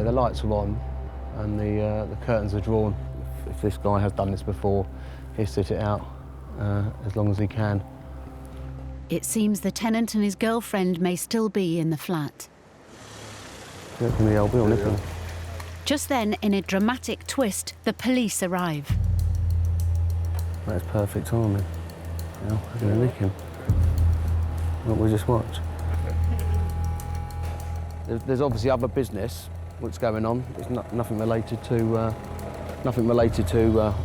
Yeah, the lights are on and the curtains are drawn. If this guy has done this before, he'll sit it out as long as he can. It seems the tenant and his girlfriend may still be in the flat. Just then, in a dramatic twist, the police arrive. That's perfect timing. I'm going to nick him. What we just watched. There's obviously other business what's going on. It's nothing related to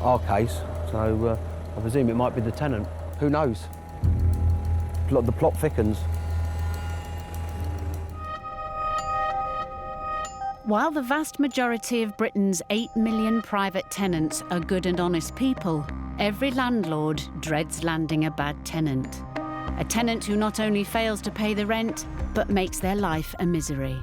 our case. So I presume it might be the tenant. Who knows? The plot thickens. While the vast majority of Britain's 8 million private tenants are good and honest people, every landlord dreads landing a bad tenant. A tenant who not only fails to pay the rent, but makes their life a misery.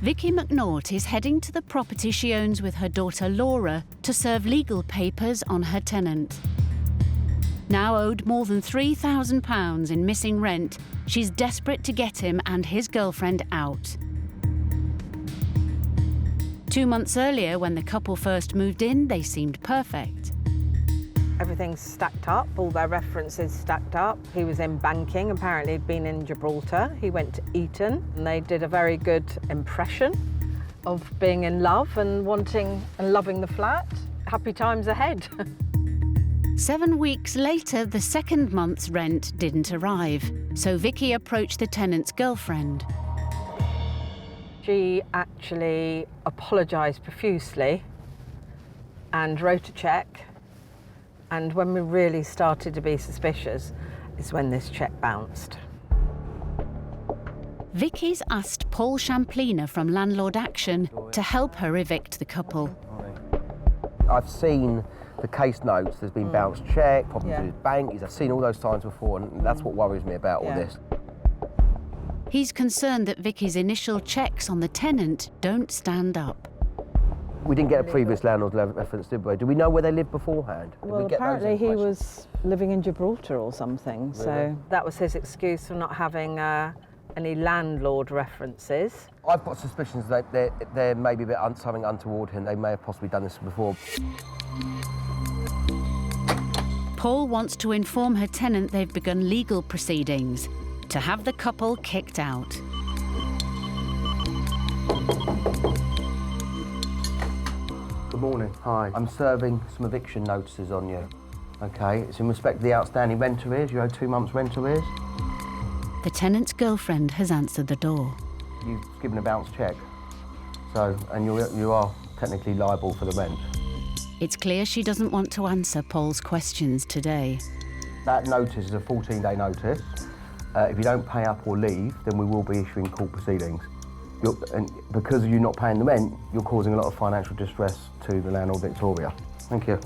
Vicky McNaught is heading to the property she owns with her daughter Laura to serve legal papers on her tenant. Now owed more than £3,000 in missing rent, she's desperate to get him and his girlfriend out. 2 months earlier, when the couple first moved in, they seemed perfect. Everything's stacked up, all their references stacked up. He was in banking, apparently he'd been in Gibraltar. He went to Eton, and they did a very good impression of being in love and wanting and loving the flat. Happy times ahead. 7 weeks later, the second month's rent didn't arrive, so Vicky approached the tenant's girlfriend. She actually apologised profusely and wrote a cheque. And when we really started to be suspicious is when this cheque bounced. Vicky's asked Paul Champlina from Landlord Action to help her evict the couple. I've seen the case notes. There's been bounced cheque, problems with his bank. I've seen all those times before, and that's what worries me about all this. He's concerned that Vicky's initial checks on the tenant don't stand up. We didn't get a previous landlord reference, did we? Do we know where they lived beforehand? Well, apparently he was living in Gibraltar or something, really? So that was his excuse for not having any landlord references. I've got suspicions that there may be something untoward here. They may have possibly done this before. Paul wants to inform her tenant they've begun legal proceedings to have the couple kicked out. Good morning. Hi. I'm serving some eviction notices on you. Okay, it's in respect to the outstanding rent arrears. You owe 2 months' rent arrears. The tenant's girlfriend has answered the door. You've given a bounced cheque, and you are technically liable for the rent. It's clear she doesn't want to answer Paul's questions today. That notice is a 14-day notice. If you don't pay up or leave, then we will be issuing court proceedings. And because you're not paying the rent, you're causing a lot of financial distress to the landlord, Victoria. Thank you.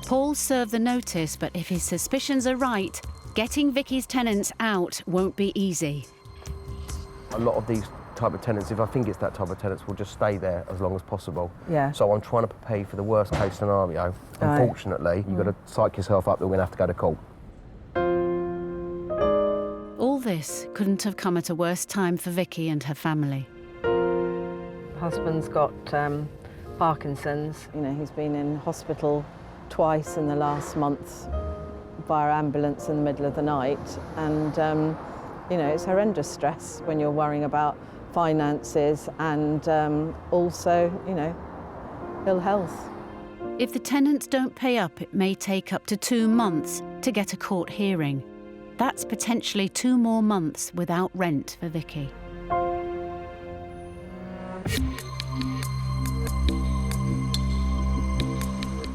Paul served the notice, but if his suspicions are right, getting Vicky's tenants out won't be easy. A lot of these type of tenants, if I think it's that type of tenants, will just stay there as long as possible. Yeah. So I'm trying to prepare you for the worst case scenario. Unfortunately, you've got to psych yourself up that we're going to have to go to court. All this couldn't have come at a worse time for Vicky and her family. Husband's got Parkinson's. You know, he's been in hospital twice in the last month via ambulance in the middle of the night. And, you know, it's horrendous stress when you're worrying about finances and also, you know, ill health. If the tenants don't pay up, it may take up to 2 months to get a court hearing. That's potentially 2 more months without rent for Vicky.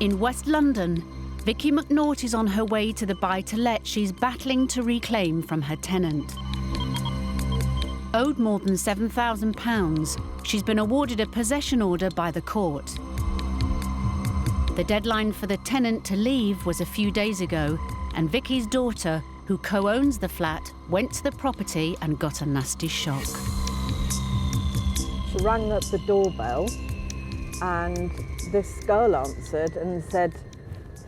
In West London, Vicky McNaught is on her way to the buy-to-let she's battling to reclaim from her tenant. Owed more than £7,000, she's been awarded a possession order by the court. The deadline for the tenant to leave was a few days ago, and Vicky's daughter, who co-owns the flat, went to the property and got a nasty shock. She rang up the doorbell and this girl answered and said,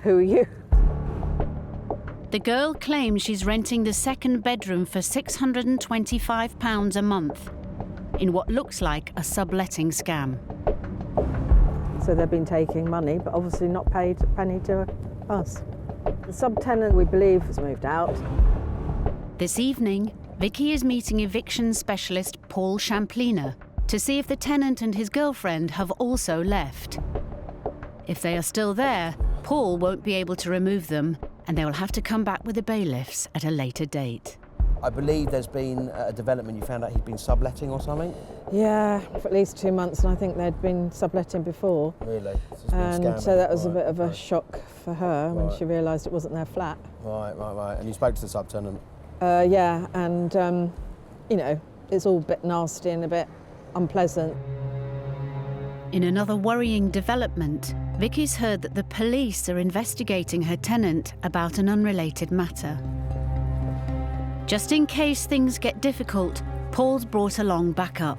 "Who are you?" The girl claims she's renting the second bedroom for £625 a month in what looks like a subletting scam. So they've been taking money, but obviously not paid a penny to us. The subtenant, we believe, has moved out. This evening, Vicky is meeting eviction specialist Paul Champliner to see if the tenant and his girlfriend have also left. If they are still there, Paul won't be able to remove them, and they will have to come back with the bailiffs at a later date. I believe there's been a development, you found out he'd been subletting or something? Yeah, for at least 2 months, and I think they'd been subletting before. Really? And so that was a bit of a shock for her when she realised it wasn't their flat. Right. And you spoke to the subtenant? Yeah, and, you know, it's all a bit nasty and a bit unpleasant. In another worrying development, Vicky's heard that the police are investigating her tenant about an unrelated matter. Just in case things get difficult, Paul's brought along backup.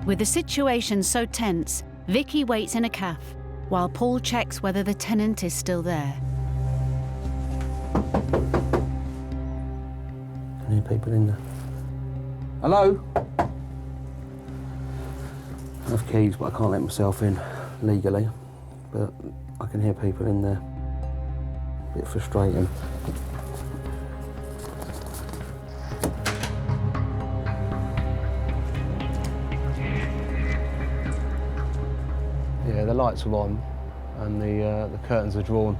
With the situation so tense, Vicky waits in a cafe while Paul checks whether the tenant is still there. Any people in there? Hello? I have keys, but I can't let myself in legally. But I can hear people in there. A bit frustrating. Yeah, the lights are on and the curtains are drawn.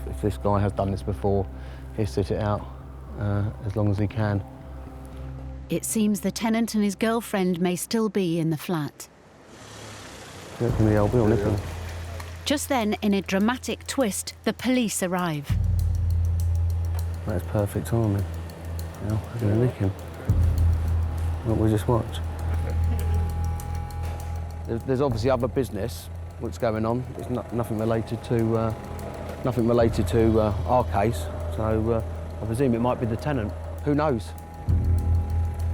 If this guy has done this before, he'll sit it out as long as he can. It seems the tenant and his girlfriend may still be in the flat. The old bill, isn't it? Just then, in a dramatic twist, the police arrive. That's perfect timing. Well, I'm going to nick him. What we just watched. There's obviously other business what's going on. It's nothing related to our case. So I presume it might be the tenant. Who knows?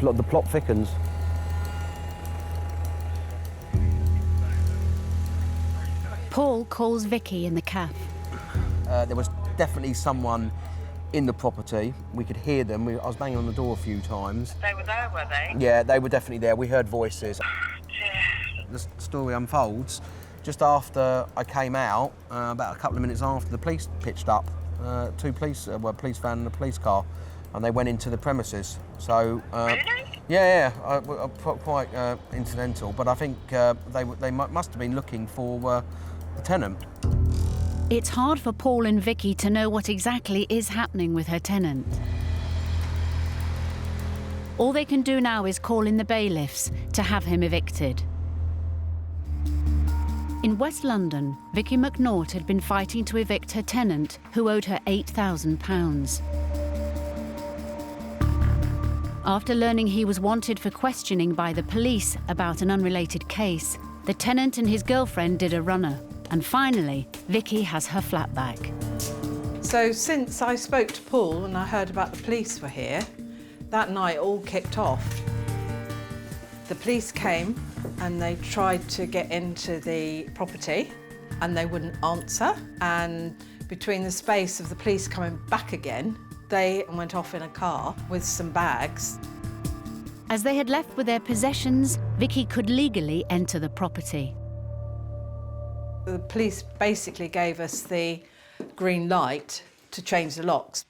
The plot thickens. Paul calls Vicky in the cafe. There was definitely someone in the property. We could hear them. I was banging on the door a few times. They were there, were they? Yeah, they were definitely there. We heard voices. The story unfolds just after I came out, about a couple of minutes after the police pitched up. Two police, police van and a police car, and they went into the premises. So, Really? Yeah, quite incidental. But I think they must have been looking for the tenant. It's hard for Paul and Vicky to know what exactly is happening with her tenant. All they can do now is call in the bailiffs to have him evicted. In West London, Vicky McNaught had been fighting to evict her tenant, who owed her £8,000. After learning he was wanted for questioning by the police about an unrelated case, the tenant and his girlfriend did a runner. And finally, Vicky has her flat back. So since I spoke to Paul and I heard about the police were here, that night all kicked off. The police came and they tried to get into the property and they wouldn't answer. And between the space of the police coming back again, they went off in a car with some bags. As they had left with their possessions, Vicky could legally enter the property. The police basically gave us the green light to change the locks.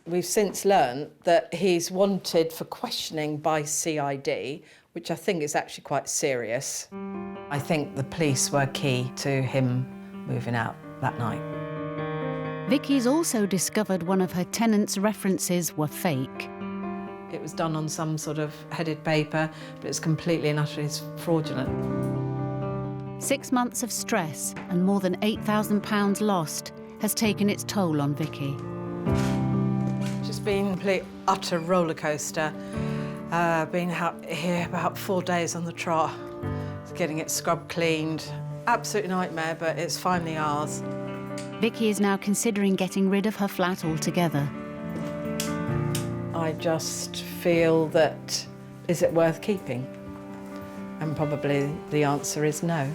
We've since learned that he's wanted for questioning by CID, which I think is actually quite serious. I think the police were key to him moving out that night. Vicky's also discovered one of her tenant's references were fake. It was done on some sort of headed paper, but it's completely and utterly fraudulent. 6 months of stress and more than £8,000 lost has taken its toll on Vicky. Just been a complete utter roller coaster. Been out here about 4 days on the trot, getting it scrub cleaned, Absolute nightmare, but it's finally ours. Vicky is now considering getting rid of her flat altogether. I just feel that, is it worth keeping? And probably the answer is no.